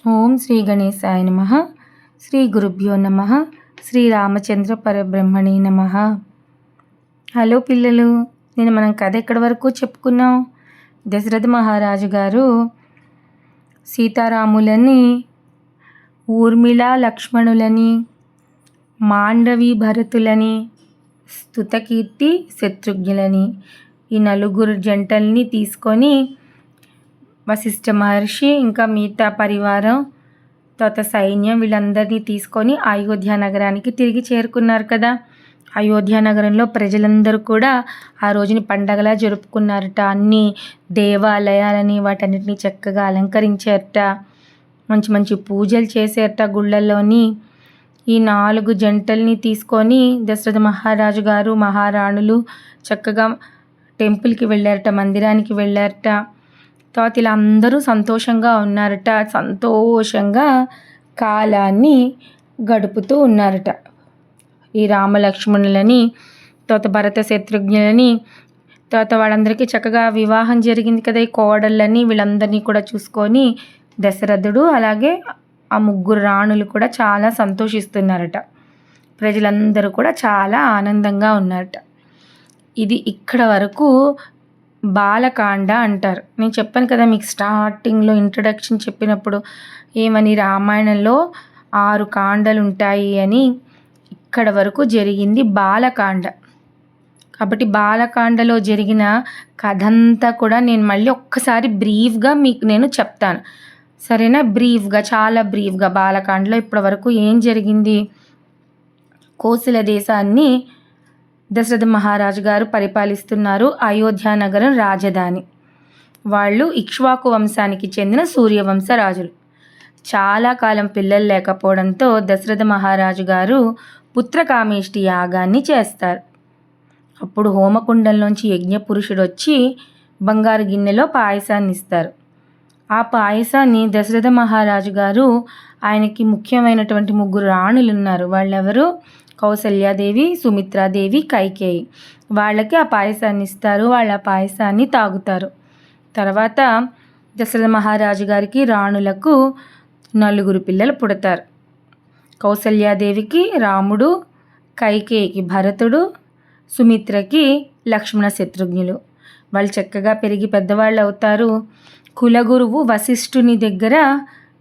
ఓం శ్రీ గణేశాయ నమః. శ్రీ గురుభ్యో నమః. శ్రీ రామచంద్ర పరబ్రహ్మణే నమః. హలో పిల్లలు, మనం కథ ఎక్కడి వరకు చెప్పుకున్నాం? దశరథ మహారాజు గారు సీతారాములని, ఊర్మిళ లక్ష్మణులని, మాండవి భరతులని, స్తుతకీర్తి శత్రుఘ్నులని, ఈ నలుగురు జంటల్ని తీసుకొని వశిష్ఠ మహర్షి ఇంకా మిగతా పరివారం, తర్వాత సైన్యం వీళ్ళందరినీ తీసుకొని అయోధ్య నగరానికి తిరిగి చేరుకున్నారు కదా. అయోధ్య నగరంలో ప్రజలందరూ కూడా ఆ రోజుని పండగలా జరుపుకున్నారట. అన్ని దేవాలయాలని వాటన్నిటిని చక్కగా అలంకరించారట. మంచి మంచి పూజలు చేశారట గుళ్ళల్లోని. ఈ 4 జంటల్ని తీసుకొని దశరథ మహారాజు గారు, మహారాణులు చక్కగా టెంపుల్కి వెళ్ళారట, మందిరానికి వెళ్ళారట. తర్వాత ఇలా అందరూ సంతోషంగా ఉన్నారట. సంతోషంగా కాలాన్ని గడుపుతూ ఉన్నారట. ఈ రామలక్ష్మణులని, తర్వాత భరత శత్రుఘ్నులని, తర్వాత వాళ్ళందరికీ చక్కగా వివాహం జరిగింది కదా. ఈ కోడళ్ళని వీళ్ళందరినీ కూడా చూసుకొని దశరథుడు అలాగే ఆ 3 రాణులు కూడా చాలా సంతోషిస్తున్నారట. ప్రజలందరూ కూడా చాలా ఆనందంగా ఉన్నారట. ఇది ఇక్కడ వరకు బాలకాండ అంటారు. నేను చెప్పాను కదా మీకు స్టార్టింగ్లో ఇంట్రడక్షన్ చెప్పినప్పుడు ఏమని, రామాయణంలో 6 కాండలు ఉంటాయి అని. ఇక్కడ వరకు జరిగింది బాలకాండ. కాబట్టి బాలకాండలో జరిగిన కథ అంతా కూడా నేను మళ్ళీ ఒక్కసారి బ్రీఫ్గా మీకు నేను చెప్తాను, సరేనా? బ్రీఫ్గా, చాలా బ్రీఫ్గా. బాలకాండలో ఇప్పటి వరకు ఏం జరిగింది? కోసల దేశాన్ని దశరథ మహారాజు గారు పరిపాలిస్తున్నారు. అయోధ్య నగరం రాజధాని. వాళ్ళు ఇక్ష్వాకు వంశానికి చెందిన సూర్యవంశ రాజులు. చాలా కాలం పిల్లలు లేకపోవడంతో దశరథ మహారాజు గారు పుత్రకామేష్టి యాగాన్ని చేస్తారు. అప్పుడు హోమకుండంలోంచి యజ్ఞపురుషుడు వచ్చి బంగారు గిన్నెలో పాయసాన్ని ఇస్తారు. ఆ పాయసాన్ని దశరథ మహారాజు గారు, ఆయనకి ముఖ్యమైనటువంటి 3 రాణులు ఉన్నారు. వాళ్ళెవరు? కౌసల్యాదేవి, సుమిత్రాదేవి, కైకేయి. వాళ్ళకి ఆ పాయసాన్ని ఇస్తారు. వాళ్ళు ఆ పాయసాన్ని తాగుతారు. తర్వాత దశరథ మహారాజు గారికి రాణులకు 4 పిల్లలు పుడతారు. కౌసల్యాదేవికి రాముడు, కైకేయికి భరతుడు, సుమిత్రకి లక్ష్మణ శత్రుఘ్నులు. వాళ్ళు చక్కగా పెరిగి పెద్దవాళ్ళు అవుతారు. కులగురువు వశిష్ఠుని దగ్గర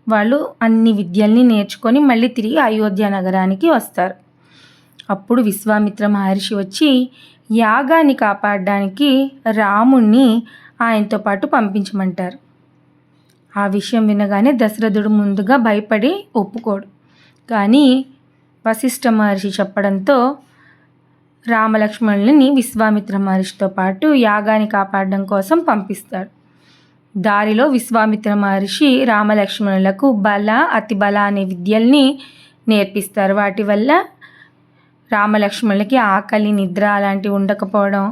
వాళ్ళు అన్ని విద్యల్ని నేర్చుకొని మళ్ళీ తిరిగి అయోధ్య నగరానికి వస్తారు. అప్పుడు విశ్వామిత్ర మహర్షి వచ్చి యాగాన్ని కాపాడడానికి రాముణ్ణి ఆయనతో పాటు పంపించమంటారు. ఆ విషయం వినగానే దశరథుడు ముందుగా భయపడి ఒప్పుకోడు. కానీ వశిష్ఠ మహర్షి చెప్పడంతో రామలక్ష్మణులని విశ్వామిత్ర మహర్షితో పాటు యాగాన్ని కాపాడడం కోసం పంపిస్తాడు. దారిలో విశ్వామిత్ర మహర్షి రామలక్ష్మణులకు బల, అతి బల అనే విద్యల్ని నేర్పిస్తారు. వాటి వల్ల రామలక్ష్మణులకి ఆకలి, నిద్ర అలాంటివి ఉండకపోవడం,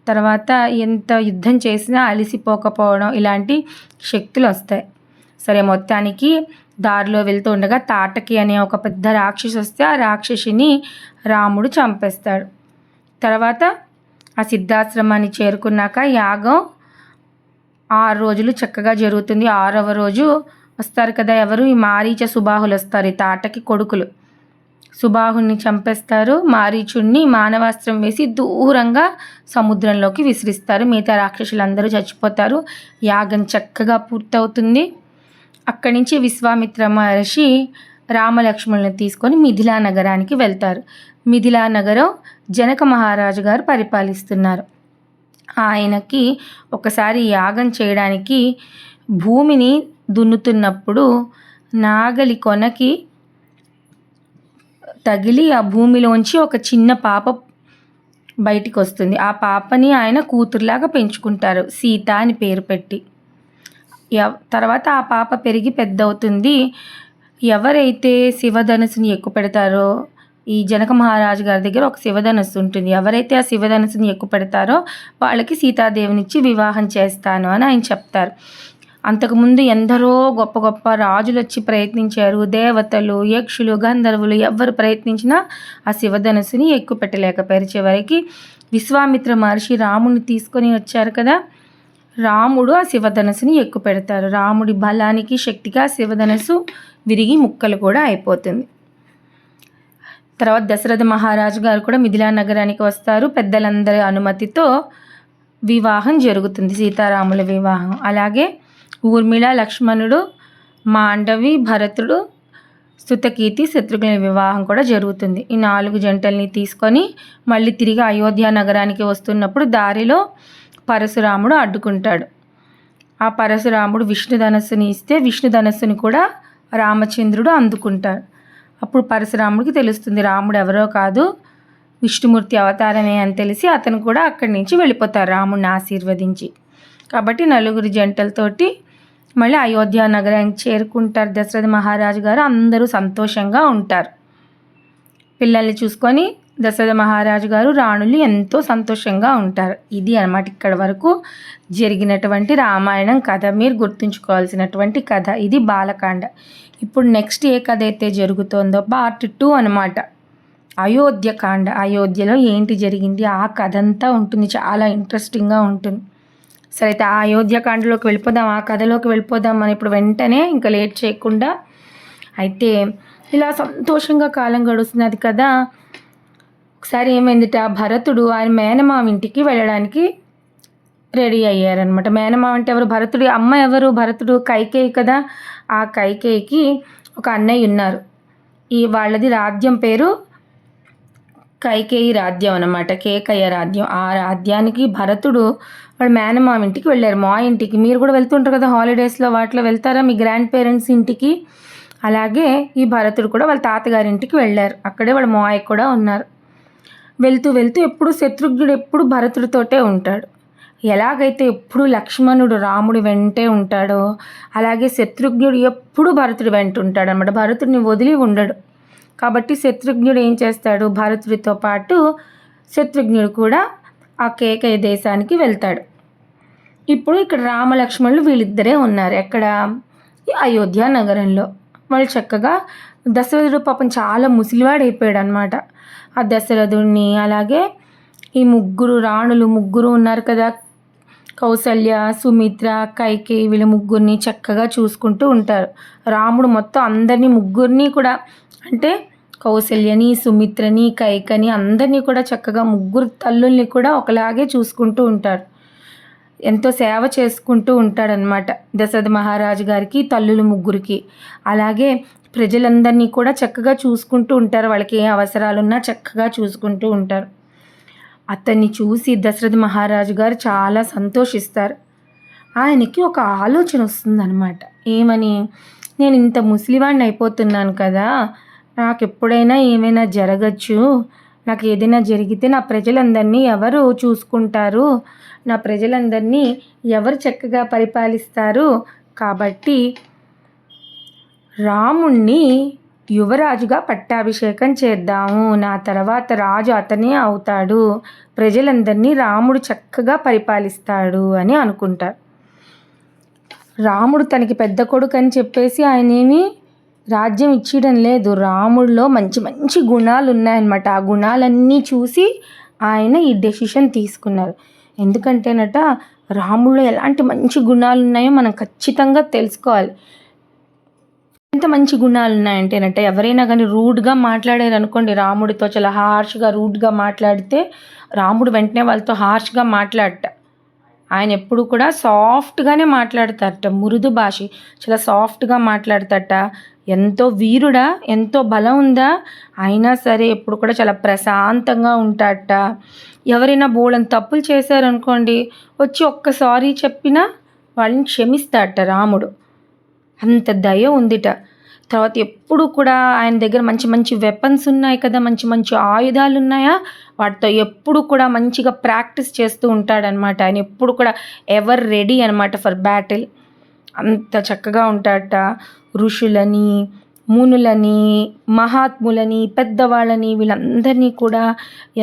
తర్వాత ఎంత యుద్ధం చేసినా అలసిపోకపోవడం, ఇలాంటి శక్తులు వస్తాయి. సరే, మొత్తానికి దారిలో వెళ్తూ ఉండగా తాటకి అనే ఒక పెద్ద రాక్షసి వస్తే ఆ రాక్షసిని రాముడు చంపేస్తాడు. తర్వాత ఆ సిద్ధాశ్రమాన్ని చేరుకున్నాక యాగం 6 రోజులు చక్కగా జరుగుతుంది. 6వ రోజు వస్తారు కదా ఎవరు? ఈ మారీచ, సుబాహులు వస్తారు. ఈ తాటకి కొడుకులు. సుబాహుని చంపేస్తారు. మారీచుడిని మానవాస్త్రం వేసి దూరంగా సముద్రంలోకి విసిరిస్తారు. మిగతా రాక్షసులందరూ చచ్చిపోతారు. యాగం చక్కగా పూర్తవుతుంది. అక్కడి నుంచి విశ్వామిత్ర మహర్షి రామలక్ష్మణులను తీసుకొని మిథిలా నగరానికి వెళ్తారు. మిథిలా నగరం జనక మహారాజు గారు పరిపాలిస్తున్నారు. ఆయనకి ఒకసారి యాగం చేయడానికి భూమిని దున్నుతున్నప్పుడు నాగలి కొనకి తగిలి ఆ భూమిలోంచి ఒక చిన్న పాప బయటికి వస్తుంది. ఆ పాపని ఆయన కూతురులాగా పెంచుకుంటారు, సీత అని పేరు పెట్టి. తర్వాత ఆ పాప పెరిగి పెద్ద అవుతుంది. ఎవరైతే శివధనుసుని ఎక్కువ పెడతారో, ఈ జనక మహారాజు గారి దగ్గర ఒక శివధనుస్సు ఉంటుంది. ఎవరైతే ఆ శివధనుసుని ఎక్కువ పెడతారో వాళ్ళకి సీతాదేవినిచ్చి వివాహం చేస్తాను అని ఆయన చెప్తారు. అంతకుముందు ఎందరో గొప్ప గొప్ప రాజులు వచ్చి ప్రయత్నించారు. దేవతలు, యక్షులు, గంధర్వులు ఎవరు ప్రయత్నించినా ఆ శివధనుసుని ఎక్కువ పెట్టలేకపోయారు. చివరికి విశ్వామిత్ర మహర్షి రాముని తీసుకొని వచ్చారు కదా. రాముడు ఆ శివధనస్సుని ఎక్కుపెడతారు. రాముడి బలానికి శక్తికి ఆ శివధనస్సు విరిగి ముక్కలు కూడా అయిపోతుంది. తర్వాత దశరథ మహారాజు గారు కూడా మిథిలా నగరానికి వస్తారు. పెద్దలందరి అనుమతితో వివాహం జరుగుతుంది, సీతారాముల వివాహం. అలాగే ఊర్మిళ, లక్ష్మణుడు, మాండవి, భరతుడు, స్తుతకీర్తి, శత్రుఘ్నుల వివాహం కూడా జరుగుతుంది. ఈ 4 జంటల్ని తీసుకొని మళ్ళీ తిరిగి అయోధ్య నగరానికి వస్తున్నప్పుడు దారిలో పరశురాముడు అడ్డుకుంటాడు. ఆ పరశురాముడు విష్ణు ధనస్సుని ఇస్తే విష్ణు ధనస్సుని కూడా రామచంద్రుడు అందుకుంటాడు. అప్పుడు పరశురాముడికి తెలుస్తుంది రాముడు ఎవరో కాదు, విష్ణుమూర్తి అవతారమే అని తెలిసి అతను కూడా అక్కడి నుంచి వెళ్ళిపోతారు రాముడిని ఆశీర్వదించి. కాబట్టి 4 జంటలతోటి మళ్ళీ అయోధ్య నగరానికి చేరుకుంటారు దశరథ మహారాజు గారు. అందరూ సంతోషంగా ఉంటారు. పిల్లల్ని చూసుకొని దశరథ మహారాజు గారు, రాణులు ఎంతో సంతోషంగా ఉంటారు. ఇది అన్నమాట ఇక్కడ వరకు జరిగినటువంటి రామాయణం కథ. మీరు గుర్తుంచుకోవాల్సినటువంటి కథ ఇది బాలకాండ. ఇప్పుడు నెక్స్ట్ ఏ కథ అయితే జరుగుతుందో పార్ట్ 2 అన్నమాట, అయోధ్యకాండ. అయోధ్యలో ఏంటి జరిగింది ఆ కథ అంతా ఉంటుంది, చాలా ఇంట్రెస్టింగ్గా ఉంటుంది. సరే అయితే ఆ అయోధ్యకాండలోకి వెళ్ళిపోదాం, ఆ కథలోకి వెళ్ళిపోదాం. మనం ఇప్పుడు వెంటనే ఇంకా లేట్ చేయకుండా. అయితే ఇలా సంతోషంగా కాలం గడుస్తున్నది కదా. ఒకసారి ఏమైందిట, భరతుడు ఆయన మేనమామ ఇంటికి వెళ్ళడానికి రెడీ అయ్యారనమాట. మేనమామ అంటే ఎవరు? భరతుడి అమ్మ ఎవరు? భరతుడు కైకేయి కదా. ఆ కైకేయికి ఒక అన్నయ్య ఉన్నారు. వాళ్ళది రాజ్యం పేరు కైకేయి రాజ్యం అన్నమాట, కేకయ్య రాజ్యం. ఆ రాజ్యానికి భరతుడు వాళ్ళ మేనమామ ఇంటికి వెళ్ళారు, మా ఇంటికి. మీరు కూడా వెళ్తుంటారు కదా హాలిడేస్లో, వాటిలో వెళ్తారా మీ గ్రాండ్ పేరెంట్స్ ఇంటికి? అలాగే ఈ భరతుడు కూడా వాళ్ళ తాతగారి ఇంటికి వెళ్ళారు. అక్కడే వాళ్ళ మాయ కూడా ఉన్నారు. వెళ్తూ వెళ్తూ ఎప్పుడు శత్రుఘ్నుడు ఎప్పుడు భరతుడితోటే ఉంటాడు. ఎలాగైతే ఎప్పుడు లక్ష్మణుడు రాముడి వెంటే ఉంటాడో అలాగే శత్రుఘ్నుడు ఎప్పుడు భరతుడి వెంట ఉంటాడు అన్నమాట. భరతుడిని వదిలి ఉండడు. కాబట్టి శత్రుఘ్నుడు ఏం చేస్తాడు, భరతుడితో పాటు శత్రుఘ్నుడు కూడా ఆ కేకయ దేశానికి వెళ్తాడు. ఇప్పుడు ఇక్కడ రామలక్ష్మణులు వీళ్ళిద్దరే ఉన్నారు. ఎక్కడ? అయోధ్య నగరంలో. వాళ్ళు చక్కగా, దశరథుడు పాపం చాలా ముసలివాడు అయిపోయాడు అనమాట. ఆ దశరథుడిని అలాగే ఈ 3 రాణులు 3 ఉన్నారు కదా, కౌసల్య, సుమిత్ర, కైకేయి, వీళ్ళ 3 చక్కగా చూసుకుంటూ ఉంటారు. రాముడు మొత్తం అందరినీ 3 కూడా, అంటే కౌసల్యని, సుమిత్రని, కైకని అందరినీ కూడా చక్కగా 3 తల్లుల్ని కూడా ఒకలాగే చూసుకుంటూ ఉంటారు. ఎంతో సేవ చేసుకుంటూ ఉంటాడనమాట దశరథ మహారాజు గారికి, తల్లులు 3కి. అలాగే ప్రజలందరినీ కూడా చక్కగా చూసుకుంటూ ఉంటారు. వాళ్ళకి ఏ అవసరాలున్నా చక్కగా చూసుకుంటూ ఉంటారు. అతన్ని చూసి దశరథ మహారాజు గారు చాలా సంతోషిస్తారు. ఆయనకి ఒక ఆలోచన వస్తుందన్నమాట. ఏమని? నేను ఇంత ముసలివాడిని అయిపోతున్నాను కదా, నాకు ఎప్పుడైనా ఏమైనా జరగచ్చు, నాకు ఏదైనా జరిగితే నా ప్రజలందరినీ ఎవరు చూసుకుంటారు, నా ప్రజలందరినీ ఎవరు చక్కగా పరిపాలిస్తారు? కాబట్టి రాముణ్ణి యువరాజుగా పట్టాభిషేకం చేద్దాము, నా తర్వాత రాజు అతనే అవుతాడు, ప్రజలందరినీ రాముడు చక్కగా పరిపాలిస్తాడు అని అనుకుంటారు. రాముడు తనకి పెద్ద కొడుకు అని చెప్పేసి ఆయనేమి రాజ్యం ఇచ్చేయడం లేదు. రాముడిలో మంచి మంచి గుణాలు ఉన్నాయన్నమాట. ఆ గుణాలన్నీ చూసి ఆయన ఈ డెసిషన్ తీసుకున్నారు. ఎందుకంటేనట రాముడిలో ఎలాంటి మంచి గుణాలు ఉన్నాయో మనం ఖచ్చితంగా తెలుసుకోవాలి. ఎంత మంచి గుణాలు ఉన్నాయంటేనట, ఎవరైనా కానీ రూడ్గా మాట్లాడారు అనుకోండి, రాముడితో చాలా హార్ష్గా రూడ్గా మాట్లాడితే రాముడు వెంటనే వాళ్ళతో హార్ష్గా మాట్లాడట. ఆయన ఎప్పుడు కూడా సాఫ్ట్గానే మాట్లాడతారట, మృదు భాష, చాలా సాఫ్ట్గా మాట్లాడతారట. ఎంతో వీరుడా, ఎంతో బలం ఉందా, అయినా సరే ఎప్పుడు కూడా చాలా ప్రశాంతంగా ఉంటాడట. ఎవరైనా బోళ్ళని తప్పులు చేశారనుకోండి, వచ్చి ఒక్కసారి చెప్పినా వాళ్ళని క్షమిస్తాడట రాముడు. అంత దయ ఉందిట. తర్వాత ఎప్పుడు కూడా ఆయన దగ్గర మంచి మంచి వెపన్స్ ఉన్నాయి కదా, మంచి మంచి ఆయుధాలు ఉన్నాయా, వాటితో ఎప్పుడు కూడా మంచిగా ప్రాక్టీస్ చేస్తూ ఉంటాడనమాట. ఆయన ఎప్పుడు కూడా ఎవర్ రెడీ అనమాట ఫర్ బ్యాటిల్. అంత చక్కగా ఉంటాడట. ఋషులని, మునులని, మహాత్ములని, పెద్దవాళ్ళని వీళ్ళందరినీ కూడా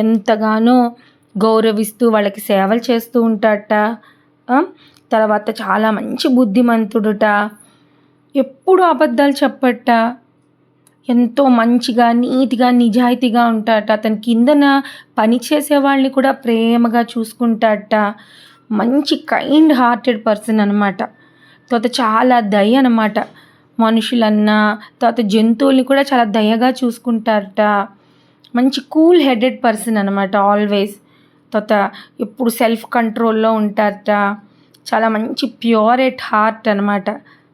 ఎంతగానో గౌరవిస్తూ వాళ్ళకి సేవలు చేస్తూ ఉంటాడట. తర్వాత చాలా మంచి బుద్ధిమంతుడుట. ఎప్పుడు అబద్ధాలు చెప్పట. ఎంతో మంచిగా, నీతిగా, నిజాయితీగా ఉంటాడట. అతని కిందన పని చేసే వాళ్ళని కూడా ప్రేమగా చూసుకుంటాడట. మంచి కైండ్ హార్టెడ్ పర్సన్ అనమాట. తర్వాత చాలా దయ అనమాట. మనుషులన్నా తర్వాత జంతువుల్ని కూడా చాలా దయగా చూసుకుంటారట. మంచి కూల్ హెడెడ్ పర్సన్ అనమాట ఆల్వేస్. తర్వాత ఎప్పుడు సెల్ఫ్ కంట్రోల్లో ఉంటారట. చాలా మంచి ప్యూర్ ఎట్ హార్ట్ అనమాట.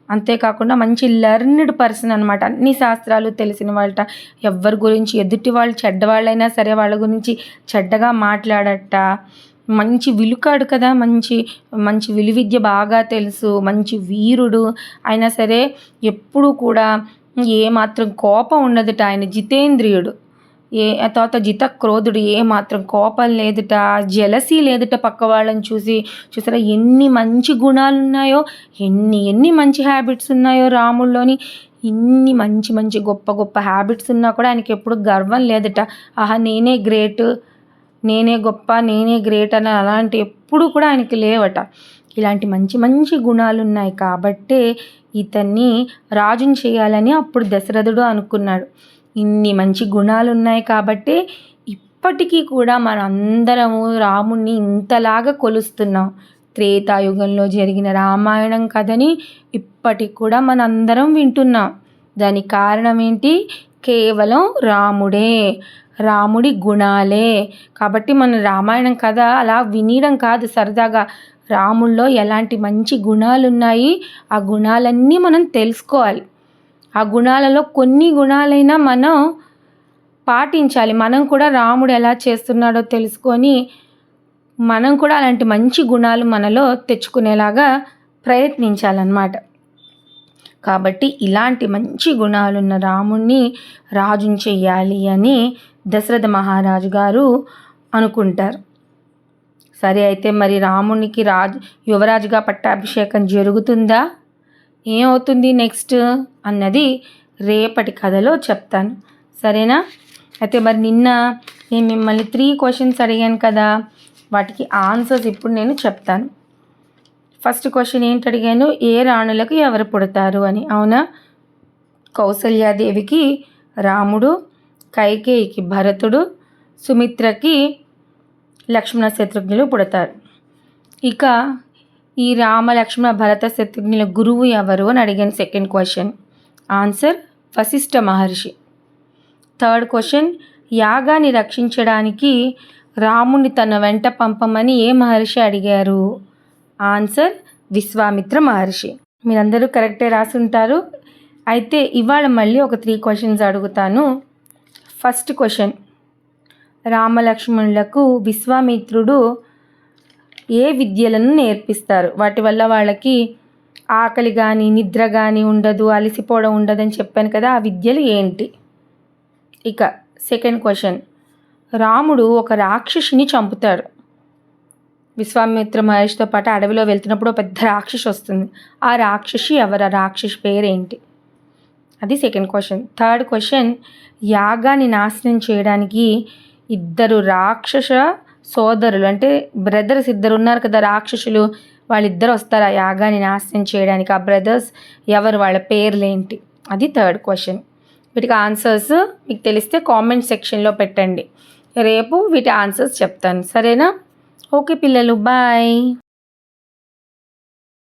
అంతేకాకుండా మంచి లెర్న్డ్ పర్సన్ అనమాట. అన్ని శాస్త్రాలు తెలిసిన వాళ్ళట. ఎవరి గురించి ఎదుటి వాళ్ళు చెడ్డవాళ్ళైనా సరే వాళ్ళ గురించి చెడ్డగా మాట్లాడట. మంచి విలుకాడు కదా, మంచి మంచి విలువిద్య బాగా తెలుసు, మంచి వీరుడు. అయినా సరే ఎప్పుడూ కూడా ఏమాత్రం కోపం ఉండదుట. ఆయన జితేంద్రియుడు. తర్వాత జితక్రోధుడు. ఏమాత్రం కోపం లేదుట, జెలసీ లేదుట పక్క వాళ్ళని చూసారా ఎన్ని మంచి గుణాలు ఉన్నాయో, ఎన్ని మంచి హ్యాబిట్స్ ఉన్నాయో రాముల్లోని. ఇన్ని మంచి మంచి గొప్ప గొప్ప హ్యాబిట్స్ ఉన్నా కూడా ఆయనకి ఎప్పుడు గర్వం లేదుట. ఆహా నేనే గ్రేట్, నేనే గొప్ప, నేనే గ్రేట్ అని అలాంటి ఎప్పుడు కూడా ఆయనకి లేవట. ఇలాంటి మంచి మంచి గుణాలు ఉన్నాయి కాబట్టే ఇతన్ని రాజుని చేయాలని అప్పుడు దశరథుడు అనుకున్నాడు. ఇన్ని మంచి గుణాలు ఉన్నాయి కాబట్టి ఇప్పటికీ కూడా మనందరము రాముణ్ణి ఇంతలాగా కొలుస్తున్నాం. త్రేతాయుగంలో జరిగిన రామాయణం కథని ఇప్పటికి కూడా మనందరం వింటున్నాం. దానికి కారణం ఏంటి? కేవలం రాముడే, రాముడి గుణాలే. కాబట్టి మన రామాయణం కథ అలా వినడం కాదు సరదాగా, రాముల్లో ఎలాంటి మంచి గుణాలు ఉన్నాయి ఆ గుణాలన్నీ మనం తెలుసుకోవాలి. ఆ గుణాలలో కొన్ని గుణాలైనా మనం పాటించాలి. మనం కూడా రాముడు ఎలా చేస్తున్నాడో తెలుసుకొని మనం కూడా అలాంటి మంచి గుణాలు మనలో తెచ్చుకునేలాగా ప్రయత్నించాలన్నమాట. కాబట్టి ఇలాంటి మంచి గుణాలున్న రాముణ్ణి రాజుని చెయ్యాలి అని దశరథ మహారాజు గారు అనుకుంటారు. సరే, అయితే మరి రామునికి యువరాజుగా పట్టాభిషేకం జరుగుతుందా, ఏమవుతుంది నెక్స్ట్ అన్నది రేపటి కథలో చెప్తాను. సరేనా? అయితే మరి నిన్న నేను మిమ్మల్ని 3 క్వశ్చన్స్ అడిగాను కదా, వాటికి ఆన్సర్స్ ఇప్పుడు నేను చెప్తాను. ఫస్ట్ క్వశ్చన్ ఏంటి అడిగాను? ఏ రాణులకు ఎవరు పుడతారు అని. అవునా? కౌసల్యాదేవికి రాముడు, కైకేయికి భరతుడు, సుమిత్రకి లక్ష్మణ శత్రుఘ్నులు పుడతారు. ఇక ఈ రామ లక్ష్మణ భరత శత్రుఘ్నుల గురువు ఎవరు అని అడిగాను. సెకండ్ క్వశ్చన్ ఆన్సర్ వశిష్ఠ మహర్షి. థర్డ్ క్వశ్చన్ యాగాన్ని రక్షించడానికి రాముని తన వెంట పంపమని ఏ మహర్షి అడిగారు? ఆన్సర్ విశ్వామిత్ర మహర్షి. మీరందరూ కరెక్టే రాసుంటారు. అయితే ఇవాళ మళ్ళీ ఒక 3 క్వశ్చన్స్ అడుగుతాను. ఫస్ట్ క్వశ్చన్, రామలక్ష్మణులకు విశ్వామిత్రుడు ఏ విద్యలను నేర్పిస్తారు? వాటి వల్ల వాళ్ళకి ఆకలి కానీ నిద్ర కానీ ఉండదు, అలసిపోవడం ఉండదని చెప్పాను కదా, ఆ విద్యలు ఏంటి? ఇక సెకండ్ క్వశ్చన్, రాముడు ఒక రాక్షసిని చంపుతాడు. విశ్వామిత్ర మహర్షితో పాటు అడవిలో వెళ్తున్నప్పుడు ఒక పెద్ద రాక్షసి వస్తుంది. ఆ రాక్షసి ఎవరు? ఆ రాక్షసి పేరేంటి? అది సెకండ్ క్వశ్చన్. థర్డ్ క్వశ్చన్, యాగాన్ని నాశనం చేయడానికి 2 రాక్షస సోదరులు అంటే బ్రదర్స్ 2 ఉన్నారు కదా రాక్షసులు, వాళ్ళిద్దరు వస్తారు ఆ యాగాన్ని నాశనం చేయడానికి. ఆ బ్రదర్స్ ఎవరు? వాళ్ళ పేర్లేంటి? అది థర్డ్ క్వశ్చన్. వీటికి ఆన్సర్స్ మీకు తెలిస్తే కామెంట్ సెక్షన్లో పెట్టండి. రేపు వీటి ఆన్సర్స్ చెప్తాను. సరేనా? ఓకే పిల్లలు, బాయ్.